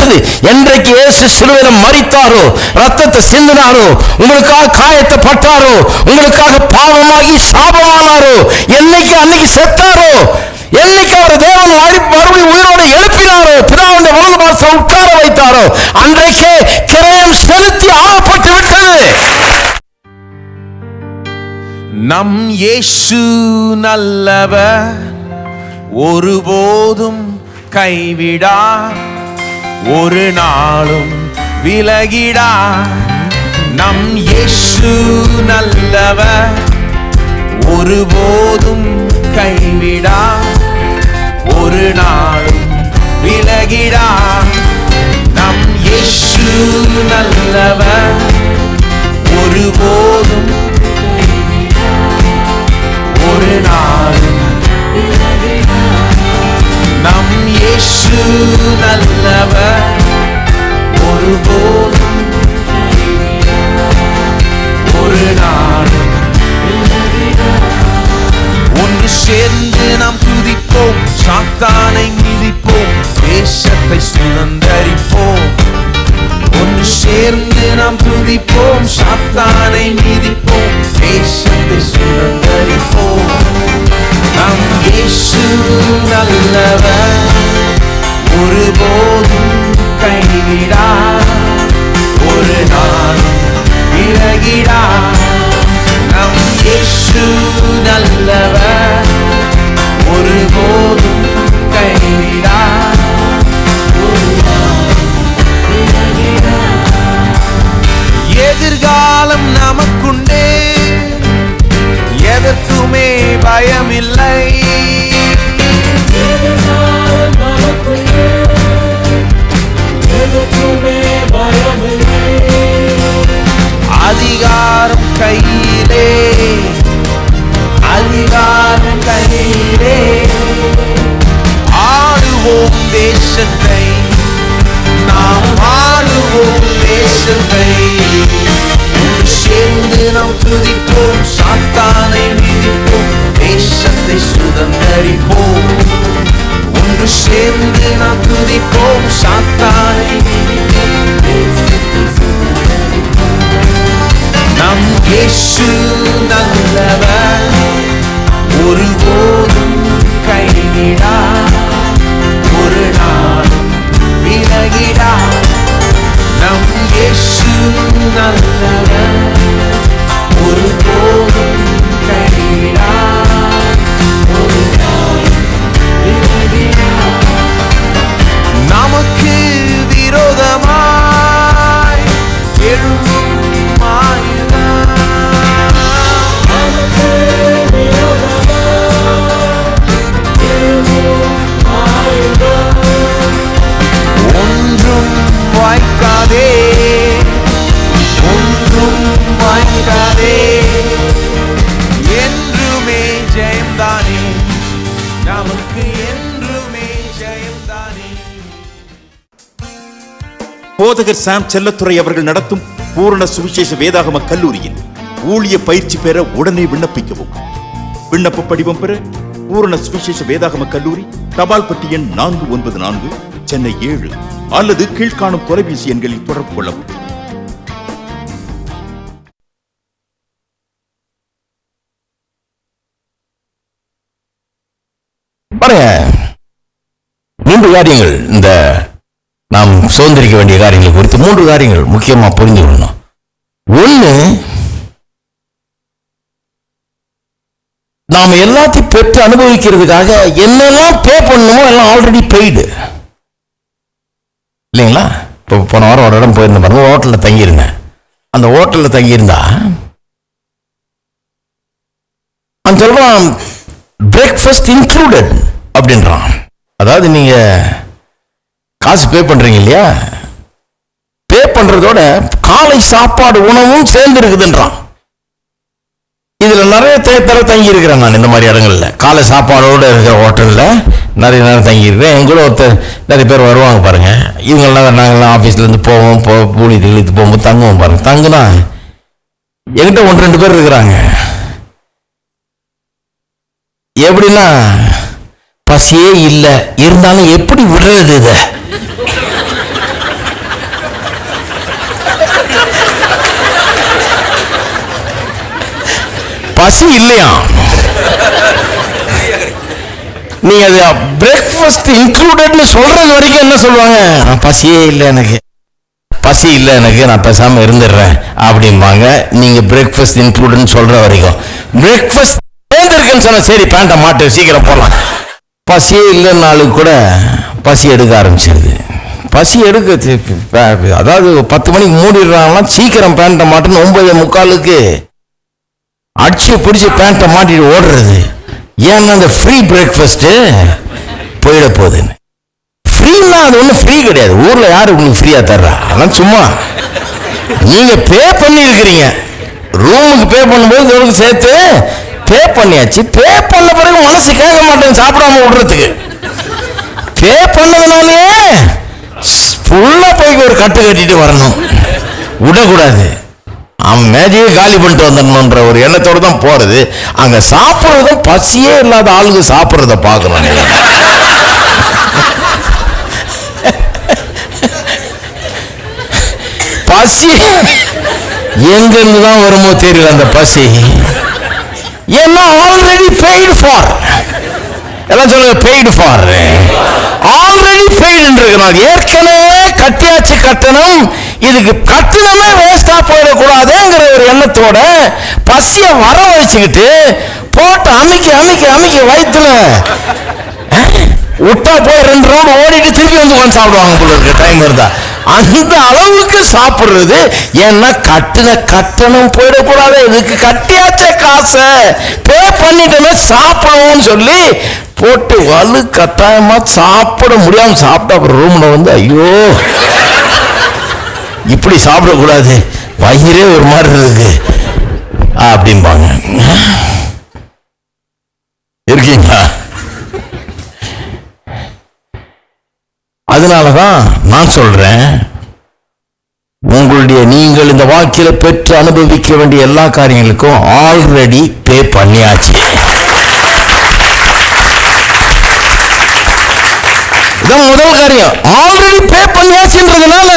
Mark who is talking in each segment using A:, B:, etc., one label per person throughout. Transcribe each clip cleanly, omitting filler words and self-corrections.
A: விட்டது. என்றைக்கு இயேசு சிலுவையில மரித்தாரோ, ரத்தத்தை சிந்தினாரோ, உங்களுக்காக காயத்தை பட்டாரோ, உங்களுக்காக பாவமாகி சாபமானாரோ, என்னைக்கு அன்னைக்கு செத்தாரோ, என்னைக்கு அவர் தேவன் மறுபடியும் உயிரோடு எழுப்பினாரோ, பிதாவுடைய வலது பாரசத்தில் உட்கார வைத்தாரோ, அன்றைக்கே கிரயம் செலுத்தி ஆகப்பட்டு விட்டது.
B: நம் இயேசு நல்லவர், ஒருபோதும் கைவிடா, ஒரு நாளும் விலகிடா. நம் இயேசு நல்லவர், ஒருபோதும் கைவிடா, ஒரு நாளும் விலகிடா. நம் இயேசு நல்லவர், ஒருபோதும் ஒரு நாளும் விலகிடா. நம் இயேசு நல்லவர், ஒருபோதும் ஒரு நாளும் விலகிடா. ஒன்று சேர்ந்து நாம் துதிப்போம், சாத்தானை மிதிப்போம், தேசத்தை சுதந்தரிப்போம். ஒன்று சேர்ந்து நாம் துதிப்போம், சாத்தானை மிதிப்போம், தேசத்தை சுதந்தரிப்போம். நம் இயேசு நல்லவர், ஒருபோதும் கைவிடா, ஒரு நாளும் விலகிடா. நம் இயேசு நல்லவர், ஒருபோதும் கைவிடா, ஒரு நாளும் விலகிடா. எதிர்காலம் நமக்குண்டே, எதற்குமே பயமில்லை. அதிகாரம் கையிலே, அதிகாரம் கையிலே, ஆளுவோம் தேசத்தை, நாம் ஆளுவோம் தேசத்தை. சேர்ந்து நாம் துதிப்போம், சாத்தானை மிதிப்போம், தேசத்தை சுதந்தரிப்போம். ஒன்று சேர்ந்து நாம் துதிப்போம், சாத்தானை மிதிப்போம், தேசத்தை சுதந்தரிப்போம். நம் இயேசு நல்லவர், ஒருபோதும் கைவிடா, ஒரு நாளும் விலகிடா. நம் இயேசு நல்லவர், ஒருபோதும் கைவிடா, ஒரு நாளும் விலகிடா. நமக்கு விரோதமாய் எழும்பும் ஆயுதம், நமக்கு விரோதமாய் எழும்பும் ஆயுதம் ஒன்றும் வாய்க்காதே, ஒன்றும் வாய்க்காதே. என்றுமே ஜெயம்தானே, நமக்கு என்றுமே ஜெயம்தானே.
C: போதகர் சாம் செல்லத்துறை அவர்கள் நடத்தும் பூரண சுவிசேஷ வேதாகம கல்லூரியில் ஊழிய பயிற்சி பெற உடனே விண்ணப்பிக்கவும். விண்ணப்ப படிவம் பெற பூரண சுவிசேஷ வேதாகம கல்லூரி, தபால் பெட்டி எண் 494, சென்னை 7 அல்லது கீழ்காணும் தொலைபேசி எண்களில் தொடர்பு கொள்ளவும்.
A: பாருங்க, 3 காரியங்கள், இந்த நாம் சுதந்திரிக்க வேண்டிய காரியங்கள் குறித்து 3 காரியங்கள் முக்கியமா புரிந்து கொள்ளணும். ஒண்ணு, நாம எல்லாத்தையும் பெற்று அனுபவிக்கிறதுக்காக என்னெல்லாம் பே பண்ணணுமோ எல்லாம் ஆல்ரெடி பெய்டு இல்லைங்களா? இப்போ போன வாரம் ஒரு இடம் போயிருந்தேன் பாருங்க, ஹோட்டலில் தங்கியிருந்தேன். அந்த ஹோட்டலில் தங்கியிருந்தா அவன் சொல்றான் பிரேக்ஃபாஸ்ட் இன்க்ளூடட் அப்படின்றான். அதாவது நீங்க காசு பே பண்றீங்க இல்லையா, பே பண்றதோட காலை சாப்பாடு உணவும் சேர்ந்து இருக்குதுன்றான். இதுல நிறைய தடவை தங்கி இருக்கிறேன் நான். இந்த மாதிரி இடங்கள்ல காலை சாப்பாடோடு இருக்கிற ஹோட்டல்ல நிறைய நேரம் தங்கியிருக்கிறேன். எங்களும் ஒருத்தர் நிறைய பேர் வருவாங்க பாருங்க. இவங்கெல்லாம் நாங்கள்லாம் ஆஃபீஸ்லேருந்து போவோம், ஊழியர்கள் இழுத்து போகும்போது தங்குவோம் பாருங்க. தங்குனா என்கிட்ட 1-2 பேர் இருக்கிறாங்க. எப்படின்னா, பசியே இல்லை இருந்தாலும் எப்படி விடுறது இதை பசி இல்லையா? நீங்க அது பிரேக்ஃபாஸ்ட் இன்க்ளூடட்னு சொல்றது வரைக்கும் என்ன சொல்லுவாங்க? பசியே இல்லை எனக்கு, பசி இல்லை எனக்கு, நான் பேசாம இருந்துடுறேன் அப்படிம்பாங்க. நீங்க பிரேக்ஃபாஸ்ட் இன்க்ளூடட்னு சொல்ற வரைக்கும். பிரேக்ஃபாஸ்ட் சேர்ந்துருக்குன்னு சொன்ன சரி பேண்ட்டை மாட்டு சீக்கிரம் போகலாம். பசியே இல்லைன்னாலும் கூட பசி எடுக்க ஆரம்பிச்சிருது. பசி எடுக்க அதாவது 10 மணிக்கு மூடிடுறாங்கன்னா சீக்கிரம் பேண்ட்டை மாட்டுன்னு 9:45 அடிச்சு பிடிச்சி பேண்ட்டை மாட்டிட்டு ஓடுறது. ஏன்னா அந்த ஃப்ரீ பிரேக்ஃபாஸ்ட் போயிட போகுதுன்னு. ஃப்ரீன்னா அது ஒன்றும் ஃப்ரீ கிடையாது. ஊர்ல யாரு உங்களுக்கு ஃப்ரீயா தர்றா? அதெல்லாம் சும்மா நீங்க பே பண்ணி இருக்கிறீங்க. ரூமுக்கு பே பண்ணும்போது இதோட சேர்த்து பே பண்ணியாச்சு. பே பண்ண பிறகு மனசு கேட்க மாட்டேன் சாப்பிடாம விடுறதுக்கு. பே பண்ணதுனாலே ஃபுல்லா போய் ஒரு கட்டு கட்டிட்டு வரணும், விடக்கூடாது. அவன் மேஜையே காலி பண்ணிட்டு வந்துடணுன்ற ஒரு எண்ணத்தோடு தான் போறது. அங்க சாப்பிட்றதும் பசியே இல்லாத ஆளுங்க சாப்பிட்றத பார்க்கணும். பசி எங்கிருந்து தான் வருமோ தெரியல அந்த பசி. ஏன்னா ஆல்ரெடி பெய்டு ஃபார். எல்லாம் சொல்லுங்க பெய்டு ஃபார். ஆல்ரெடி பெய்டுன்றிருக்கிறார். ஏற்கனவே கட்டியாச்சு கட்டணம். இதுக்கு கட்டணமே வேஸ்டா போயிடக்கூடாதுங்கிற ஒரு எண்ணத்தோட பசிய வர வச்சுக்கிட்டு போட்டு அமைக்க அமைக்க அமைக்க வயிற்றுல விட்டா போய் 2 ரவுண்ட் ஓடிட்டு திருப்பி வந்து உட்காந்து சாப்பிடுவாங்க போல இருக்கு டைம் இருந்தா. அந்த அளவுக்கு சாப்பிடுறது. ஏன்னா கட்டணம் போயிடக்கூடாது. இதுக்கு கட்டியாச்ச காசை பே பண்ணிட்டோமே சாப்பிடுவோம்னு சொல்லி போட்டு வலு கட்டாயமா சாப்பிட முடியாம சாப்பிட்டா அப்புறம் ரூம்ல வந்து ஐயோ இப்படி சாப்பிடக்கூடாது, வயிறே ஒரு மாதிரி இருக்கு அப்படிம்பாங்க. இருக்கீங்களா? அதனாலதான் நான் சொல்றேன், நீங்கள் இந்த வாழ்க்கையில பெற்று அனுபவிக்க வேண்டிய எல்லா காரியங்களுக்கும் ஆல்ரெடி பே பண்ணியாச்சு. இதான் முதல் காரியம். ஆல்ரெடி பே பண்ணியாச்சுன்றதுனால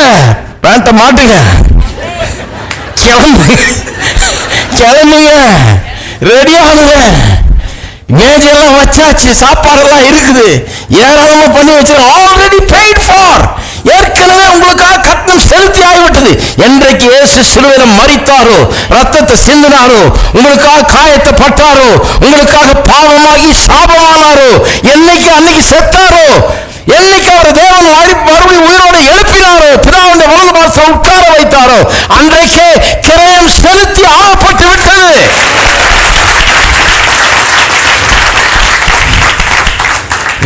A: பேண்ட்டை மாட்டுங்க, கிளம்புங்க, ரெடி ஆகுங்க. மேஜெல்லாம் வச்சாச்சு, சாப்பாடெல்லாம் இருக்குது, ஏராளமா பண்ணி வச்சு ஆல்ரெடி பெய்ட் ஃபார். ஏற்கனவே உங்களுக்காக கட்டணம் செலுத்தி ஆகிவிட்டது. என்றைக்கு இயேசு சிலுவையில மரித்தாரோ, ரத்தத்தை சிந்தினாரோ, உங்களுக்காக காயத்தை பட்டாரோ, உங்களுக்காக பாவமாகி சாபமானாரோ, என்னைக்கு அன்னைக்கு செத்தாரோ, என்னைக்கு அவர் தேவன் மறுபடியும் உயிரோடு எழுப்பினாரோ, பிதாவுடைய வலது பார்சல் உட்கார வைத்தாரோ, அன்றைக்கே கிரயம் செலுத்தி ஆகப்பட்டு விட்டது.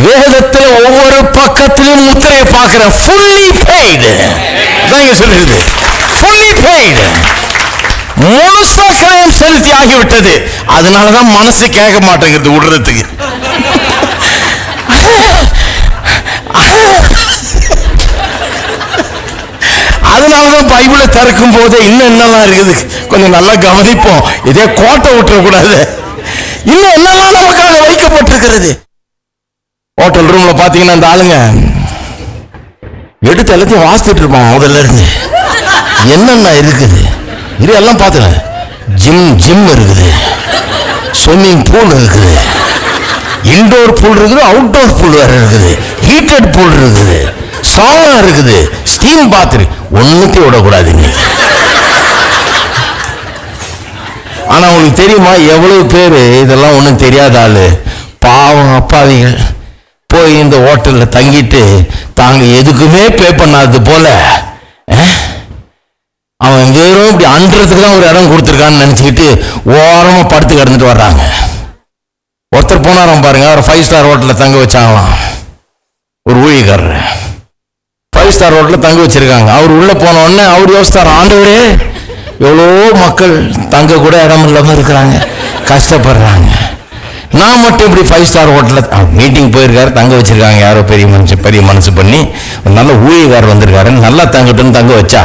A: வேதத்தில் ஒவ்வொரு பக்கத்திலும் முத்திரையை பார்க்கிறேன். fully paid. அதான் சொல்லுது fully paid. முழுசா கிரயம் செலுத்தி ஆகிவிட்டது. அதனாலதான் மனசு கேட்க மாட்டேங்கிறது விடுறதுக்கு. அதனாலதான் பைபிளை திறக்கும் போது இன்னும் என்னெல்லாம் இருக்குது கொஞ்சம் நல்லா கவனிப்போம். இதே கோட்டை விட்டுறக்கூடாது. இன்னும் என்னெல்லாம் நமக்காக வைக்கப்பட்டிருக்கிறது. ஹோட்டல் ரூம்ல பாத்தீங்கன்னா அந்த ஆளுங்க எடுத்து எல்லாத்தையும் வாசித்துட்டு இருப்பாங்க. முதல்ல இருந்து என்னென்ன இருக்குது இது எல்லாம் பார்த்துங்க. ஜிம் இருக்குது, ஸ்விம்மிங் பூல் இருக்குது, இன்டோர் பூல் இருக்குது, அவுட்டோர் பூல் வேற இருக்குது, ஹீட்டட் பூல் இருக்குது, சானா இருக்குது, ஸ்டீம் பாத். ஒன்னுத்தையும் விடக்கூடாதுங்க. ஆனா உங்களுக்கு தெரியுமா எவ்வளவு பேரு இதெல்லாம் ஒண்ணும் தெரியாத ஆளு பாவம் அப்பாவிகள் போய் இந்த ஹோட்டல்ல தங்கிட்டு தாங்க எதுக்குமே பே பண்ணாதது போல அவன் வெறும் இப்படி அன்றதுக்கு தான் ஒரு இடம் கொடுத்துருக்கான்னு நினைச்சுக்கிட்டு ஓரமா படுத்து கிடந்துட்டு வர்றாங்க. ஒருத்தர் போனாராம் பாருங்க, அவர் 5 ஸ்டார் ஹோட்டல்ல தங்க வச்சாங்களாம். ஒரு ஊழியக்காரர் 5 ஸ்டார் ஹோட்டல்ல தங்க வச்சிருக்காங்க. அவர் உள்ள போன உடனே அவர் யோசித்தார், ஆண்டவரே எவ்வளோ மக்கள் தங்க கூட இடம் இல்லாம இருக்கிறாங்க, கஷ்டப்படுறாங்க, நான் மட்டும் இப்படி 5 ஸ்டார் ஹோட்டல்ல மீட்டிங் போயிருக்காரு, தங்க வச்சிருக்காங்க. யாரோ பெரிய மனசு பண்ணி ஒரு நல்ல ஊழியக்காரர் வந்திருக்காரு, நல்லா தங்கட்டுன்னு தங்க வச்சா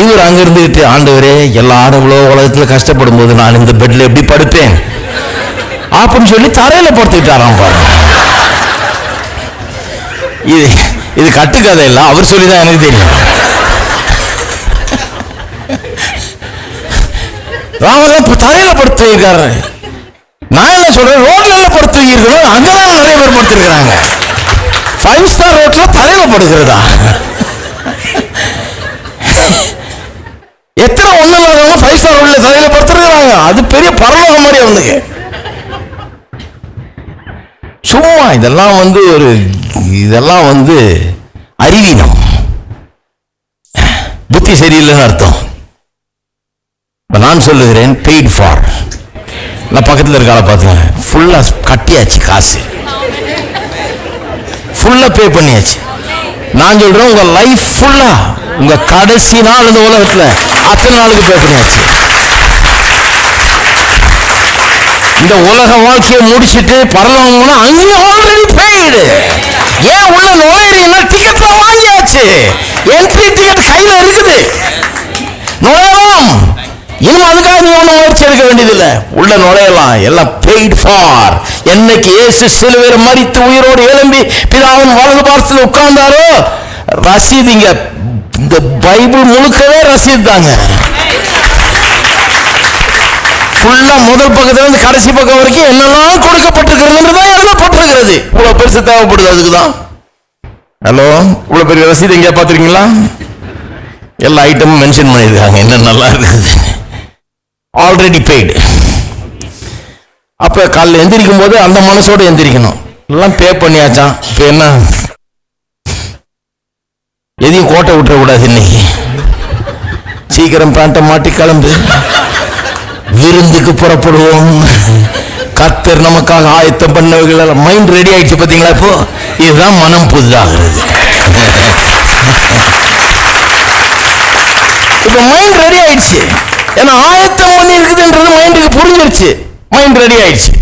A: இவர் அங்க இருந்துகிட்டு, ஆண்டவரே எல்லாரும் இவ்வளோ உலகத்துல கஷ்டப்படும் போது நான் இந்த பெட்ல எப்படி படுப்பேன் அப்படின்னு சொல்லி தரையில படுத்துக்கிட்டாராம் பாருங்க. இது கட்டுக்கதை இல்லை, அவர் சொல்லிதான் எனக்கு தெரியும். ராமன் தரையில படுத்து வைக்காரு. நான் என்ன சொல்றேன், ரோட்ல படுத்து இருக்கணும், அங்கதான் நிறைய பேர் படுத்திருக்கிறாங்க. 5 ஸ்டார் ரோட்ல தலையில படுக்கிறதா? எத்தனை ஒண்ணு இல்லாதவங்க 5 ஸ்டார் ரோட்ல தலையில படுத்துருக்கிறாங்க. அது பெரிய பரலோகம் மாதிரி அவனுக்கு. சும்மா இதெல்லாம் அறிவீனம், புத்தி சரியில்லைன்னு அர்த்தம். நான் சொல்லுகிறேன், பெய்ட் ஃபார். நான் பக்கத்தில் இருக்க ஆளை பார்த்துங்க, ஃபுல்லா கட்டியாச்சு, காசு ஃபுல்லா பே பண்ணியாச்சு. நான் சொல்றேன், உங்க லைஃப் ஃபுல்லா, உங்க கடைசி நாள் இந்த உலகத்துல அத்தனை நாளுக்கு பே பண்ணியாச்சு. இந்த உலக வாழ்க்கையை முடிச்சுட்டு பரலோகம்னா அங்கேயும் ஆல்ரெடி பெய்டு. ஏன் உள்ள நுழையிறீங்கன்னா டிக்கெட்ல வாங்கியாச்சு, என்ட்ரி டிக்கெட் கையில இருக்குது, நுழையலாம். இன்னும் அதுக்காக நீ ஒன்றும் முயற்சி எடுக்க வேண்டியதில்லை, உள்ள நுழையலாம். எல்லாம் பெய்ட் ஃபார். என்னைக்கு இயேசு சிலுவையில் மரித்து உயிரோடு எழும்பி பிதாவின் வலது பார்சல் உட்கார்ந்தாரோ, ரசீது இந்த பைபிள் முழுக்கவே ரசீது தாங்க. ஃபுல்லா முதல் பக்கத்துல இருந்து கடைசி பக்கம் வரைக்கும் என்னெல்லாம் கொடுக்கப்பட்டிருக்கிறதுன்றதான் எழுதப்பட்டிருக்கிறது. இவ்வளவு பெருசு தேவைப்படுது அதுக்குதான். ஹலோ, இவ்வளவு பெரிய ரசீது எங்கேயா பார்த்துருக்கீங்களா? எல்லா ஐட்டமும் மென்ஷன் பண்ணியிருக்காங்க, என்ன நல்லா இருக்குது. Already paid. அப்ப காலையில் எந்திரிக்கும் போது அந்த மனசோட எந்திரிக்கணும். எல்லாம் பே பண்ணியாச்சான். இப்ப என்ன, எதையும் கோட்டை விட்டுற கூடாது. இன்னைக்கு சீக்கிரம் பேண்ட்டை மாட்டி கிளம்பு, விருந்துக்கு புறப்படுவோம். கர்த்தர் நமக்காக ஆயத்தம் பண்ணவர்கள் மைண்ட் ரெடி ஆயிடுச்சு. பாத்தீங்களா? இப்போ இதுதான் மனம் புதிதாகிறது. இப்ப மைண்ட் ரெடி ஆயிடுச்சு. ஏன்னா ஆயத்தம் பண்ணி இருக்குதுன்றது மைண்டுக்கு புரிஞ்சிருச்சு. மைண்ட் ரெடி ஆயிடுச்சு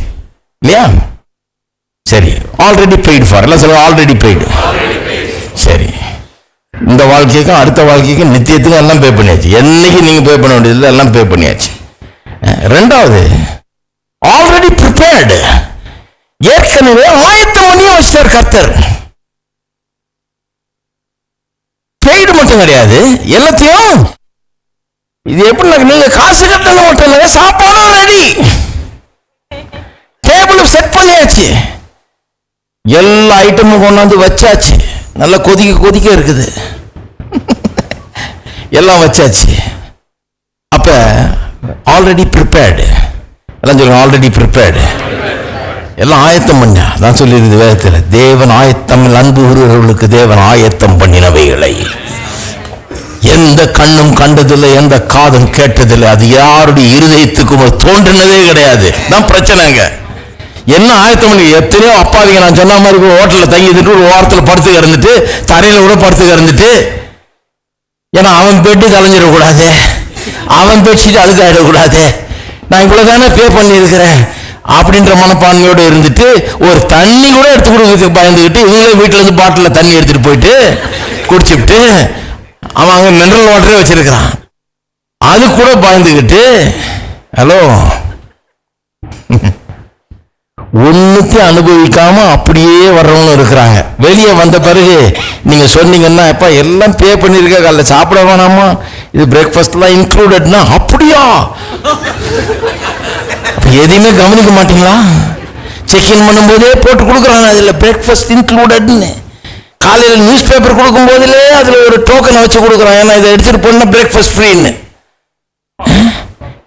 A: இல்லையா? சரி, ஆல்ரெடி பெய்டு ஃபார். எல்லாம் சொல்ல ஆல்ரெடி பெய்டு. சரி, இந்த வாழ்க்கைக்கும் அடுத்த வாழ்க்கைக்கும் நித்தியத்துக்கும் எல்லாம் பே பண்ணியாச்சு. என்னைக்கு நீங்க பே பண்ண வேண்டியது எல்லாம் பே பண்ணியாச்சு. ரெண்டாவது, ஆல்ரெடி ப்ரிப்பேர்டு. ஏற்கனவே ஆயத்தம் பண்ணி வச்சிட்டார் கர்த்தர். பெய்டு மட்டும் கிடையாது, எல்லாத்தையும். இது எப்படி நீங்க காசு கட்டணது மட்டும் இல்லை, சாப்பாடும் ரெடி, டேபிள் செட் பண்ணியாச்சு, எல்லா ஐட்டமும் கொண்டாந்து வச்சாச்சு. நல்லா கொதிக்க இருக்குது, எல்லாம் வச்சாச்சு. அப்ப ஆல்ரெடி ப்ரிப்பேர்டு. எல்லாம் சொல்லுங்க, ஆல்ரெடி ப்ரிப்பேர்டு. எல்லாம் ஆயத்தம் பண்ண தான் சொல்லியிருக்குது வேதத்தில். தேவன் ஆயத்தம், அன்பு கூறுகிறவர்களுக்கு தேவன் ஆயத்தம் பண்ணினவைகளை எந்த கண்ணும் கண்டதில்லை, எந்த காதும் கேட்டதில்லை, அது யாருடைய இருதயத்துக்கும் தோன்றினதே கிடையாது. தான் பிரச்சனைங்க. என்ன ஆயத்தம் பண்ணி, எத்தனையோ அப்பாவிங்க நான் சொன்ன மாதிரி ஹோட்டலில் தங்கிட்டு ஒரு வாரத்தில் படுத்து கிடந்துட்டு, தரையில கூட படுத்து கிடந்துட்டு, ஏன்னா அவன் பெட்டு கலைஞ்சிடக்கூடாது, அவன் பெட்ஷீட் அழுக்காயிடக்கூடாது, நான் இவ்வளவு தானே பே பண்ணி இருக்கிறேன் அப்படின்ற மனப்பான்மையோடு இருந்துட்டு, ஒரு தண்ணி கூட எடுத்து கொடுக்கறதுக்கு பயந்துக்கிட்டு, இவங்களே வீட்டுல இருந்து பாட்டில் தண்ணி எடுத்துட்டு போயிட்டு குடிச்சுட்டு, அவன் அங்க மினரல் வாட்டரே வச்சிருக்கிறான், அது கூட பயந்துக்கிட்டு. ஹலோ, ஒண்ணுத்தையும் அனுபவிக்காம அப்படியே வர்றவங்க இருக்கிறாங்க. வெளியே வந்த பிறகு நீங்க சொன்னீங்கன்னா, எப்ப எல்லாம் பே பண்ணிருக்க, காலைல சாப்பிட வேணாமா, இது பிரேக்ஃபாஸ்ட்லாம் இன்க்ளூடட்னா, அப்படியா? எதையுமே கவனிக்க மாட்டீங்களா? செக்இன் பண்ணும்போதே போட்டு கொடுக்குறாங்க, அதுல பிரேக்ஃபாஸ்ட் இன்க்ளூடட்னு. காலையில் நியூஸ் பேப்பர் கொடுக்கும் போதிலே அதுல ஒரு டோக்கன் வச்சு கொடுக்குறான், ஏன்னா இதை எடுத்துட்டு போனா பிரேக்ஃபாஸ்ட் ஃப்ரீன்னு.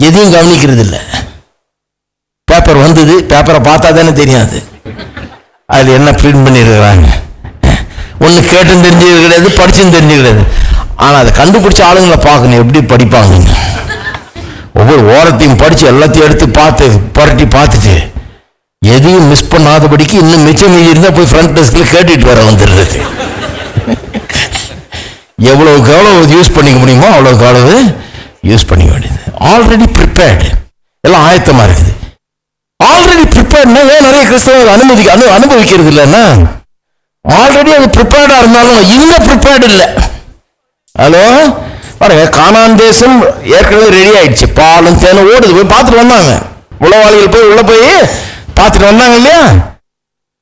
A: எதையும் கவனிக்கிறது இல்லை. பேப்பர் வந்தது, பேப்பரை பார்த்தா தானே தெரியாது அது என்ன பிரிண்ட் பண்ணிருக்கிறாங்க. ஒண்ணு கேட்டும் தெரிஞ்சது கிடையாது, படிச்சும் தெரிஞ்சது கிடையாது. ஆனா அதை கண்டுபிடிச்ச ஆளுங்களை பார்க்கணும், எப்படி படிப்பாங்க. ஒவ்வொரு ஓரத்தையும் படிச்சு எல்லாத்தையும் எடுத்து பார்த்து புரட்டி பார்த்துட்டு எதையும் மிஸ் பண்ணாதபடிக்கு இன்னும் மிச்சம் மீதி இருந்தா போய் ஃப்ரண்ட் டெஸ்க்ல கேட்டுட்டு வர வந்துடுறது. எவ்வளவுக்கு எவ்வளவு யூஸ் பண்ணிக்க முடியுமோ அவ்வளவுக்கு அவ்வளவு யூஸ் பண்ணிக்க வேண்டியது. ஆல்ரெடி ப்ரிப்பேர்டு, எல்லாம் ஆயத்தமா இருக்குது. ஆல்ரெடி ப்ரிப்பேர்ட்னா ஏன் நிறைய கிறிஸ்தவர்கள் அனுபவிக்கிறது இல்லைன்னா, ஆல்ரெடி அது ப்ரிப்பேர்டா இருந்தாலும் இங்க ப்ரிப்பேர்டு இல்லை. ஹலோ பாருங்க, கானான் தேசம் ஏற்கனவே ரெடி ஆயிடுச்சு, பாலும் தேனும் ஓடுது. போய் பார்த்துட்டு வந்தாங்க, உளவாளிகள் போய் உள்ள போய் பார்த்துட்டு வந்தாங்க இல்லையா?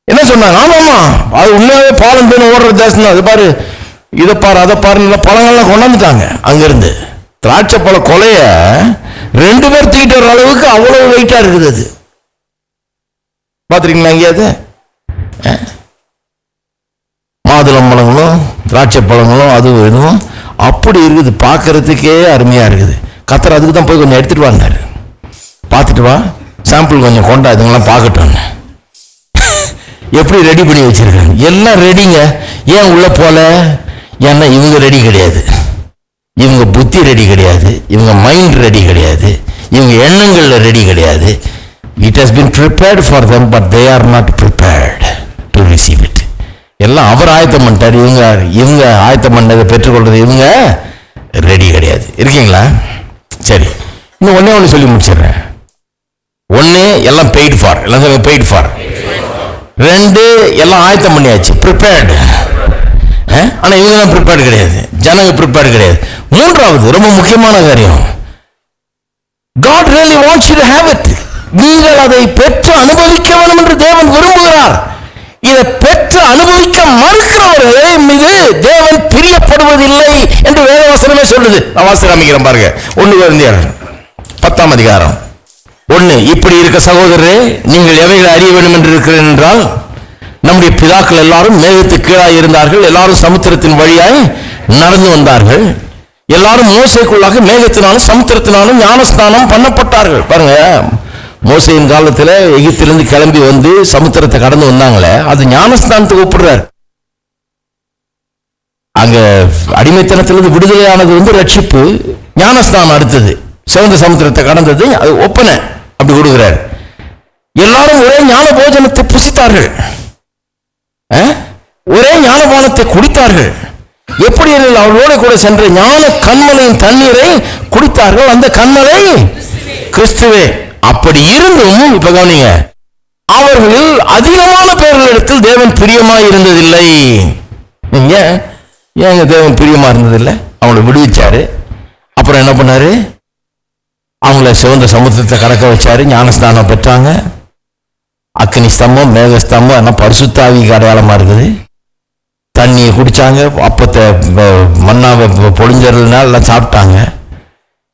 A: என்ன சொன்னாங்க? ஆமாமா, அது உண்மையாவே பாலும் தேனும் ஓடுற தேசம் தான். அது பாரு, இதை பாரு, அதை பாரு, பழங்கள்லாம் கொண்டாந்துட்டாங்க அங்கிருந்து. திராட்சை பழ கொலைய 2 பேர் தூக்கிட்டு வர அளவுக்கு அவ்வளவு வெயிட்டா இருக்குது அது. பார்த்துருக்கீங்களா எங்கேயாவது? மாதுளம் பழங்களும் திராட்சை பழங்களும் அதுவும் இதுவும் அப்படி இருக்குது, பார்க்கறதுக்கே அருமையா இருக்குது. கத்தர் அதுக்கு தான் போய் கொஞ்சம் எடுத்துட்டு வாங்கினாரு. பார்த்துட்டு வா, சாம்பிள் கொஞ்சம் கொண்டா, இதுங்கெல்லாம் பார்க்கட்டும். எப்படி ரெடி பண்ணி வச்சிருக்காங்க, எல்லாம் ரெடிங்க. ஏன் உள்ள போல? ஏன்னா இவங்க ரெடி கிடையாது, இவங்க புத்தி ரெடி கிடையாது, இவங்க மைண்ட் ரெடி கிடையாது, இவங்க எண்ணங்கள்ல ரெடி கிடையாது. It has been prepared for them, but they are not prepared to receive it. எல்லாம் அவர் ஆயத்தம் பண்ணிட்டார், இவங்க ஆயத்தம் பண்ணதை பெற்றுக்கொள்றது இவங்க ரெடி கிடையாது. இருக்கீங்களா? சரி, இன்னும் ஒண்ணே சொல்லி முடிச்சிடுறேன். ஒண்ணு, எல்லாம் பெய்ட் ஃபார், எல்லாம் பெய்ட் ஃபார். ரெண்டு, எல்லாம் ஆயத்தம் பண்ணியாச்சு, ப்ரிப்பேர்டு. ஆனா இவங்க தான் ப்ரிப்பேர்டு கிடையாது, ஜனங்க ப்ரிப்பேர்டு கிடையாது. மூன்றாவது ரொம்ப முக்கியமான காரியம், God really wants you to have it. நீங்கள் அதை பெற்று அனுபவிக்க வேண்டும் என்று தேவன் விரும்புகிறார். இதை பெற்று அனுபவிக்க மறுக்கிறவர்களே மீது தேவன் பிரியப்படுவதில்லை என்று வேதவசனமே சொல்லுது. நான் வாசி காமிக்கிறேன் பாருங்க. 1 கொரிந்தியர் 10ஆம் அதிகாரம் 1. இப்படி இருக்க சகோதரரே, நீங்கள் எவைகளை அறிய வேண்டும் என்று இருக்கிறேன் என்றால், நம்முடைய பிதாக்கள் எல்லாரும் மேகத்துக்கு கீழாய் இருந்தார்கள், எல்லாரும் சமுத்திரத்தின் வழியாய் நடந்து வந்தார்கள், எல்லாரும் மோசைக்குள்ளாக மேகத்தினாலும் சமுத்திரத்தினாலும் ஞானஸ்நானம் பண்ணப்பட்டார்கள். பாருங்க, மோசையின் காலத்துல எகிப்திலிருந்து கிளம்பி வந்து சமுத்திரத்தை கடந்து வந்தாங்களே, அது ஞானஸ்நானத்துக்கு ஒப்பிடுறார். அங்க அடிமைத்தனத்திலிருந்து விடுதலையானது ரட்சிப்பு, ஞானஸ்நானம் அடுத்தது, சிவந்த சமுத்திரத்தை கடந்தது, அது ஒப்பனை அப்படி கொடுக்கிறார். எல்லாரும் ஒரே ஞான போஜனத்தை புசித்தார்கள், ஒரே ஞானபானத்தை குடித்தார்கள். எப்படி அவர்களோட கூட சென்ற ஞான கண்மலையின் தண்ணீரை குடித்தார்கள், அந்த கண்மலை கிறிஸ்துவே. அப்படி இருந்தும் இப்ப கவனிங்க, அவர்களில் அதிகமான பேர்களிடத்தில் தேவன் பிரியமா இருந்ததில்லை. ஏங்க தேவன் பிரியமா இருந்ததில்லை? அவங்களை விடுவிச்சாரு, அப்புறம் என்ன பண்ணாரு? அவங்கள சிவந்த சமுத்திரத்தை கடக்க வச்சாரு, ஞானஸ்தானம் பெற்றாங்க. அக்னி ஸ்தம்பம், மேக ஸ்தம்பம் எல்லாம் பரிசுத்த ஆவிக்கு அடையாளமா இருக்குது. தண்ணியை குடிச்சாங்க, அப்பத்தை மண்ணாவை பொழிஞ்சறதுனால எல்லாம் சாப்பிட்டாங்க.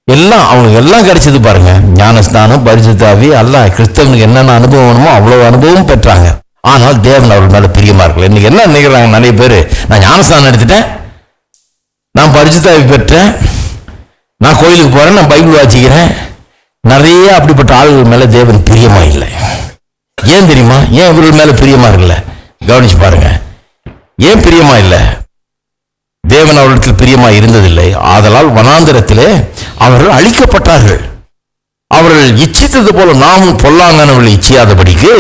A: எல்லாம் அவங்களுக்கு எல்லாம் கிடைச்சது பாருங்க. ஞானஸ்தானம், பரிசுத்த ஆவி, எல்லாம் கிறிஸ்தவனுக்கு என்னென்ன அனுபவம் வேணுமோ அவ்வளவு அனுபவம் பெற்றாங்க. ஆனால் தேவன் அவர்கள் மேல பிரியமா இருக்கல. இன்னைக்கு என்ன நினைக்கிறாங்க நிறைய பேர், நான் ஞானஸ்தானம் எடுத்துட்டேன், நான் பரிசுத்த ஆவி பெற்றேன், நான் கோயிலுக்கு போறேன், நான் பைபிள் வாசிக்கிறேன். நிறைய அப்படிப்பட்ட ஆளுகள் மேல தேவன் பிரியமா இல்லை. ஏன் தெரியுமா? ஏன் இவர்கள் மேல பிரியமா இருக்கல? கவனிச்சு பாருங்க. ஏன் பிரியமா இல்லை? தேவன் அவரிடத்தில் பிரியமா இருந்ததில்லை. ஆதலால் வனாந்திரத்திலே அவர்கள் அழிக்கப்பட்டார்கள். அவர்கள் இச்சித்தது போல நாமும் பொல்லாங்கானவர்கள் இச்சியாதபடிக்கு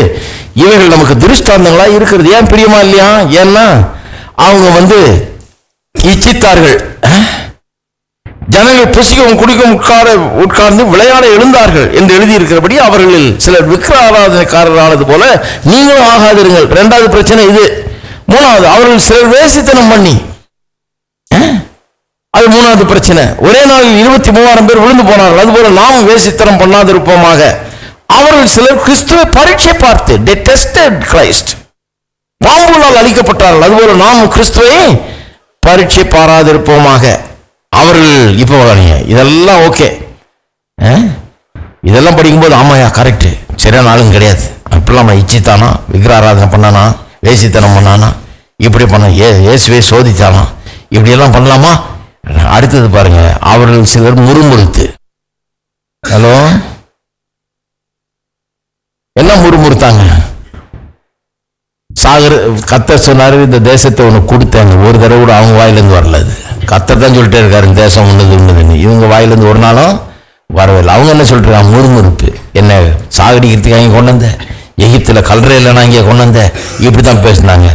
A: இவைகள் நமக்கு திருஷ்டாந்தங்களா இருக்கிறது. ஏன் பிரியமா இல்லையா? ஏன்னா அவங்க இச்சித்தார்கள். ஜனங்கள் புசிக்கவும் குடிக்கவும் உட்கார்ந்து விளையாட எழுந்தார்கள் என்று எழுதியிருக்கிறபடி அவர்களில் சிலர் விக்கிர ஆராதனைக்காரரானது போல நீங்களும் ஆகாதிருங்கள். 2வது பிரச்சனை இது. 3வது, அவர்கள் சிலர் வேசித்தனம் பண்ணி, அது 3வது பிரச்சனை. ஒரே நாளில் 23,000 பேர் விழுந்து போனார்கள், அதுபோல நாம் வேசித்தனம் பண்ணாதிருப்போமாக. அவர்கள் சிலர் கிறிஸ்துவை பரீட்சை பார்த்து, they tested Christ, பாம்புகளால் அழிக்கப்பட்டார்கள், அதுபோல நாம் கிறிஸ்துவை பரீட்சை பாராதிருப்போமாக. அவர்கள் இப்ப இதெல்லாம் ஓகே, இதெல்லாம் படிக்கும்போது ஆமாயா கரெக்ட், சரியான ஆளுங்க கிடையாது, அப்படிலாம் இச்சித்தானா, விக்கிர ஆராதனை பண்ணானா, வேசித்தனம் பண்ணானா, இப்படி பண்ண இயேசுவே சோதித்தானா, இப்படி எல்லாம் பண்ணலாமா? அடுத்தது பாருங்க, அவர்கள் சிலர் முறுமுறுத்து, ஹலோ, என்ன முறுமுறுத்தாங்க? கர்த்தர் சொன்னாரு, இந்த தேசத்தை உனக்கு கொடுத்தாங்க, ஒரு தடவை கூட அவங்க வாயிலிருந்து வரல. அது கர்த்தர் தான் சொல்லிட்டே இருக்காரு, இந்த தேசம் உன்னதுன்னு. இவங்க வாயிலிருந்து ஒரு நாளும் வரவில்லை. அவங்க என்ன சொல்றாங்க? முறுமுறுப்பு. என்ன சாகடிக்கிறதுக்கு அங்கே கொண்டு வந்த, எகிப்தில் கல்றையில் நான் இங்கே கொண்டு வந்த, இப்படித்தான் பேசினாங்க.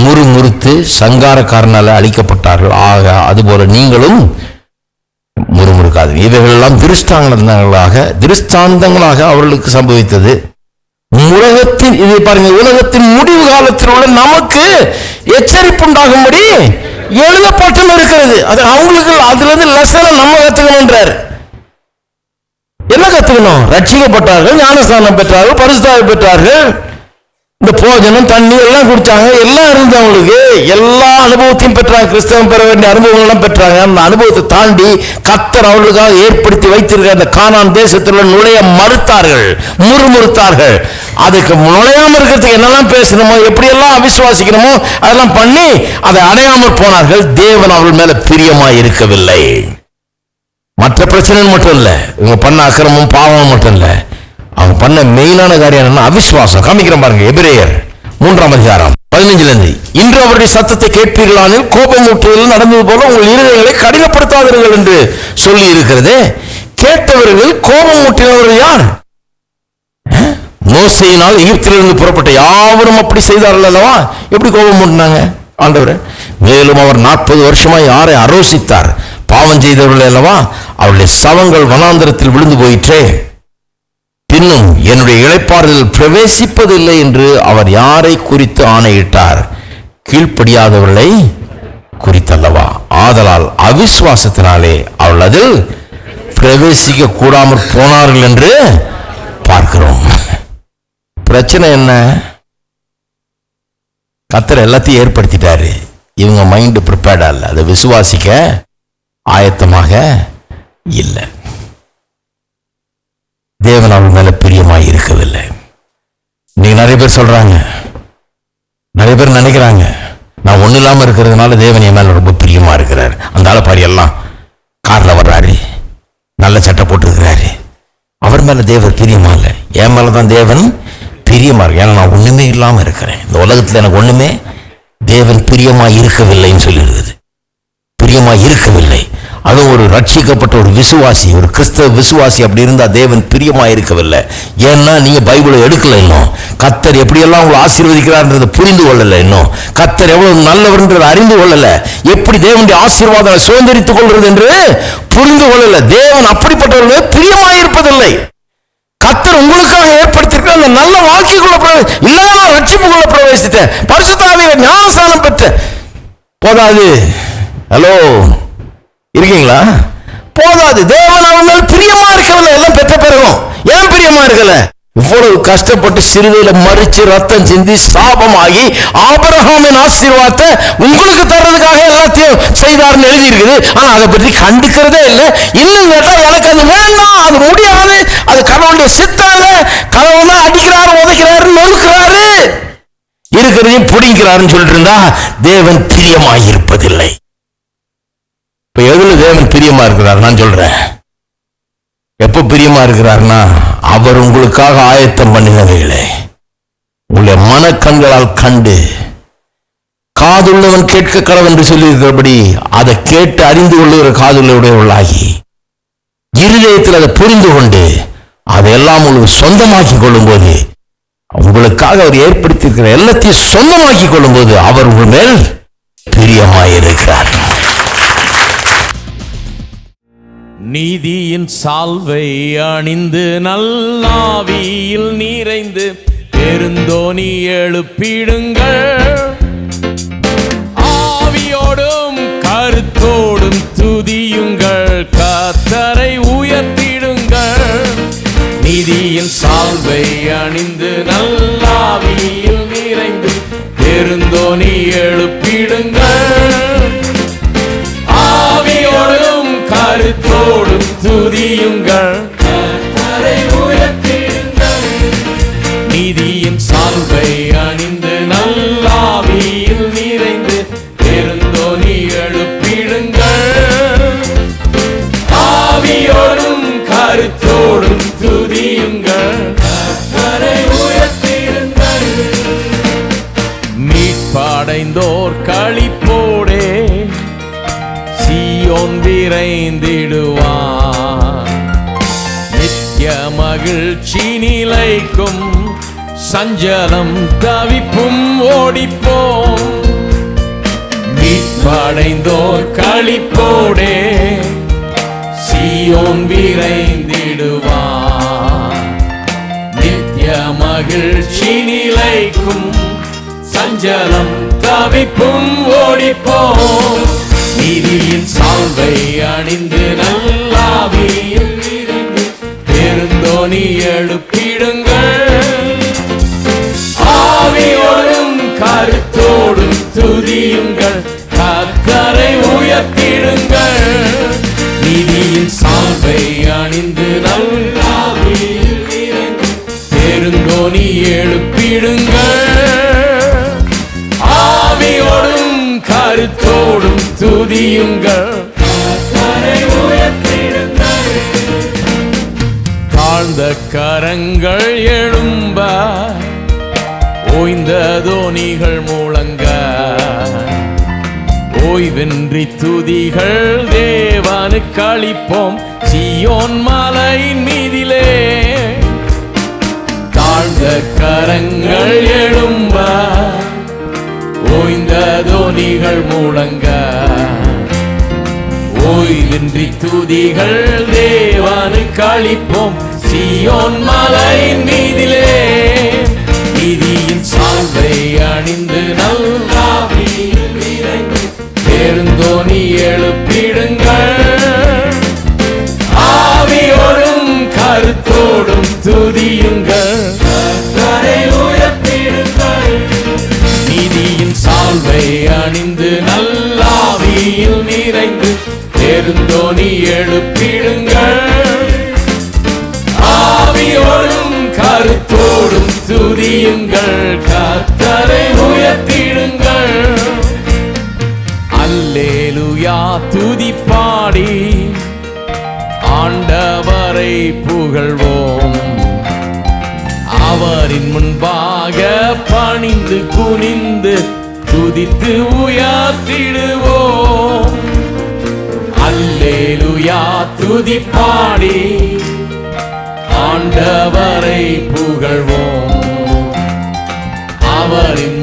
A: முறுமுறுத்து சங்காரக்காரனால அழிக்கப்பட்டார்கள். ஆக அதுபோல நீங்களும் முறுமுறுக்காது. இவைகளெல்லாம் திருஷ்டாந்தங்களாக அவர்களுக்கு சம்பவித்தது. உலகத்தின், இதை பாருங்க, உலகத்தின் முடிவு காலத்தில் உள்ள நமக்கு எச்சரிப்புண்டாகும்படி எழுதப்பட்டும் இருக்கிறது. அது அவங்களுக்கு, அதுல இருந்து லெசனை நம்ம கத்துக்கணும்ன்றார். என்ன கத்துக்கணும்? ரட்சிக்கப்பட்டார்கள், ஞானஸ்தானம் பெற்றார்கள், பரிசுத்த ஆவி பெற்றார்கள், இந்த போஜனம் தண்ணி எல்லாம் குடிச்சாங்க, எல்லாம் இருந்தது அவங்களுக்கு, எல்லா அனுபவத்தையும் பெற்றாங்க, கிறிஸ்தவம் பெற வேண்டிய அனுபவங்கள் எல்லாம் பெற்றாங்க. அந்த அனுபவத்தை தாண்டி கர்த்தர் அவர்களுக்காக ஏற்படுத்தி வைத்திருக்க அந்த கானான் தேசத்தில் நுழைய மறுத்தார்கள், முறுமுறுத்தார்கள். அதுக்கு நுழையாம இருக்கிறதுக்கு என்னெல்லாம் பேசணுமோ, எப்படியெல்லாம் அவிசுவாசிக்கணுமோ அதெல்லாம் பண்ணி அதை அடையாமல் போனார்கள். தேவன் அவர்கள் மேல பிரியமாய் இருக்கவில்லை. மற்ற பிரச்சனை மட்டும் இல்ல, இவங்க பண்ண அக்கிரமும் பாவமும் மட்டும் இல்ல, அவங்க பண்ண மெயினான காரியம் என்னன்னா அவிசுவாசம். காமிக்கிறேன் பாருங்க, எபிரேயர் 3ஆம் அதிகாரம் 15 இன்று அவருடைய சத்தத்தை கேட்பீர்களானில் கோபமூட்டுதல் நடந்தது போல உங்கள் இருதயங்களை கடினப்படுத்தாதீர்கள் என்று சொல்லி இருக்கிறது. கேட்டவர்கள் கோபமூட்டினவர்கள் யார்? மோசேயினால் எகிப்திலிருந்து புறப்பட்ட யாவரும் அப்படி செய்தார்கள் அல்லவா? எப்படி கோபம் மூட்டினாங்க ஆண்டவர்? மேலும் அவர் 40 வருஷமாய் யாரை அரோசித்தார்? பாவம் செய்தவர்கள் அல்லவா? அவருடைய சவங்கள் வனாந்தரத்தில் விழுந்து போயிற்றே. பின்னும் என்னுடைய இளைப்பாறுதல் பிரவேசிப்பதில்லை என்று அவர் யாரை குறித்து ஆணையிட்டார்? கீழ்ப்படியாதவர்களை குறித்தல்லவா? ஆதலால் அவிசுவாசத்தினாலே அவர்கள் அதில் பிரவேசிக்க கூடாமல் போனார்கள் என்று பார்க்கிறோம். பிரச்சனை என்ன? கர்த்தர் எல்லாத்தையும் ஏற்படுத்திட்டாரு, இவங்க மைண்ட் ப்ரிப்பேர்டா இல்லை, அதை விசுவாசிக்க ஆயத்தமாக இல்லை. தேவன் அவர்கள் மேல பிரியமாய் இருக்கவில்லை. நீங்க நிறைய பேர் சொல்றாங்க, நிறைய பேர் நினைக்கிறாங்க, நான் ஒண்ணு இல்லாம இருக்கிறதுனால தேவன் என் மேல ரொம்ப பிரியமா இருக்கிறார். அந்த ஆளை பாரு, எல்லாம் கார்ல வர்றாரு, நல்ல சட்டை போட்டுருக்கிறாரு, அவர் மேல தேவன் பிரியமா இல்லை. என் மேலதான் தேவன் பிரியமா இருக்கு. ஏன்னா நான் ஒண்ணுமே இல்லாம இருக்கிறேன், இந்த உலகத்துல எனக்கு ஒண்ணுமே தேவன் பிரியமா இருக்கவில்லைன்னு சொல்லிடுறது. பிரியமா இருக்கவில்லை. அதுவும் ஒரு ரட்சிக்கப்பட்ட ஒரு விசுவாசி, ஒரு கிறிஸ்தவ விசுவாசி அப்படி இருந்தா தேவன் பிரியமா இருக்கவில்லை. ஏன்னா நீங்க பைபிளை எடுக்கல, இன்னும் கர்த்தர் எப்படியெல்லாம் உங்களை ஆசீர்வதிக்கிறார்ன்றதை புரிந்து கொள்ளல, இன்னும் கர்த்தர் எவ்வளவு நல்லவர்ன்றதை அறிந்து கொள்ளல, எப்படி தேவனுடைய ஆசீர்வாதம் சுதந்திரித்துக் கொள்வது என்று புரிந்து கொள்ளல. தேவன் அப்படிப்பட்டவர்கள் பிரியமா இருப்பதில்லை. கர்த்தர் உங்களுக்காக ஏற்படுத்தியிருக்கிற அந்த நல்ல வாழ்க்கைக்குள்ள இல்லாம ரட்சிப்புக்குள்ள பிரவேசித்த பரிசுத்த ஆவியில ஞானஸ்நானம் பெற்ற போதாது. ஹலோ, இருக்கீங்களா? போதாது. தேவன் அவங்க பிரியமா இருக்கவில்லை. எல்லாம் பெற்ற பிறகும் ஏன் பிரியமா இருக்கல? இவ்வளவு கஷ்டப்பட்டு சிறுவையில மறிச்சு ரத்தம் சிந்தி சாபமாகி ஆபிரகாமின் ஆசீர்வாதத்தை உங்களுக்கு தர்றதுக்காக எல்லாத்தையும் செய்தார்னு எழுதி இருக்குது. ஆனா அதை பற்றி கண்டுக்கிறதே இல்லை. இன்னும் கேட்டா எனக்கு அது வேண்டாம், அது முடியாது, அது கடவுளுடைய சித்தம் இல்லை, கடவுள் தான் அடிக்கிறாரு, உதைக்கிறாரு, நொறுக்கிறாரு, இருக்கிறதையும் பிடிக்கிறாருன்னு சொல்லிட்டு இருந்தா தேவன் பிரியமாய் இருப்பதில்லை. இப்ப எதுல தேவன் பிரியமா இருக்கிறார்? நான் சொல்றேன், எப்ப பிரியமா இருக்கிறார்னா, அவர் உங்களுக்காக ஆயத்தம் பண்ணினவைகளை உங்களுடைய மனக்கண்களால் கண்டு, காதுள்ளவன் கேட்க கடவுள் என்று சொல்லி இருக்கிறபடி அதை கேட்டு அறிந்து கொள்ளுகிற காதுள்ளவுடையவர்களாகி இருதயத்தில் அதை புரிந்து கொண்டு அதையெல்லாம் உங்களுக்கு சொந்தமாக்கி கொள்ளும் போது, உங்களுக்காக அவர் ஏற்படுத்தியிருக்கிற எல்லாத்தையும் சொந்தமாக்கி கொள்ளும் போது அவர் உங்கள் மேல் பிரியமாயிருக்கிறார்.
D: நீதியின் சால்வை அணிந்து நல்லாவியில் நிறைந்து பெருந்தோனி எழுப்பிடுங்கள். ஆவியோடும் கருத்தோடும் துதியுங்கள், கர்த்தரை உயர்த்திடுங்கள். நீதியின் சால்வை அணிந்து நல்லாவியில் நிறைந்து பெருந்தோனி எழுப்பிடுங்கள். ஆவியோடும் கருத்தோடும் துதியுங்கள், கர்த்தரை உயர்த்திடுங்கள். நீதியின் சால்வை அணிந்து நல்லாவியில் நிறைந்து பெருந்தோனி எழுப்பிடுங்கள். ஆவியோடும் கருத்தோடும் துதியுங்கள், கர்த்தரை உயர்த்திடுங்கள். மீட்படைந்தோர் களிப்போடே சீயோன் விரைந்திடுவார். நித்திய மகிழ்ச்சி நிலைக்கும், சஞ்சலம் தவிப்பும் ஓடிப்போம். மீட்படைந்தோர் களிப்போடே சீயோன் விரைந்திடுவார். நித்திய மகிழ்ச்சி நிலைக்கும், சஞ்சலம் தவிப்பும் ஓடிப்போம். நீதியின் சால்வை அணிந்து நல்லாவியில் நிறைந்து பெருந்தோனி எழுப்பிடுங்கள். ஆவி துதியுங்கள், கர்த்தரை உயர்த்திடுங்கள். நீதியின் சால்வை அணிந்து நல்லாவியில் நிறைந்து பெருந்தோனி எழுப்பிடுங்கள். ஆவியோடும் கருத்தோடும் துதியுங்கள், கர்த்தரை உயர்த்திடுங்கள். தாழ்ந்த கரங்கள் எழும்ப, ஓய்ந்த தோணிகள் முழங்க, ஓய்வின்றி துதிகள் தேவனுக்கு அளிப்போம் சீயோன் மலையின் மீதிலே. தாழ்ந்த கரங்கள் எழும்ப, ஓய்ந்த தோணிகள் முழங்க, ஓய்வின்றி துதிகள் தேவனுக்கு அளிப்போம் சீயோன் மலையின் மீதிலே. நீதியின் சால்வை அணிந்து நல்லாவியில் நிறைந்து பெருந்தோனி எழுப்பிடுங்கள். ஆவியோடும் கருத்தோடும் துதியுங்கள், கர்த்தரை உயர்த்திடுங்கள். நீதியின் சால்வை அணிந்து நல்லாவியில் நிறைந்து பெருந்தோனி எழுப்பிடுங்கள். ஆவியோடும் கருத்தோடும் துதியுங்கள், கர்த்தரை உயர்த்திடுங்கள். அல்லேலூயா துதி பாடி ஆண்டவரை புகழ்வோம். அவரின் முன்பாக பணிந்து குனிந்து துதித்து உயர்த்திடுவோம். அல்லேலூயா துதி பாடி ஆண்டவரை புகழ்வோம். அவரின்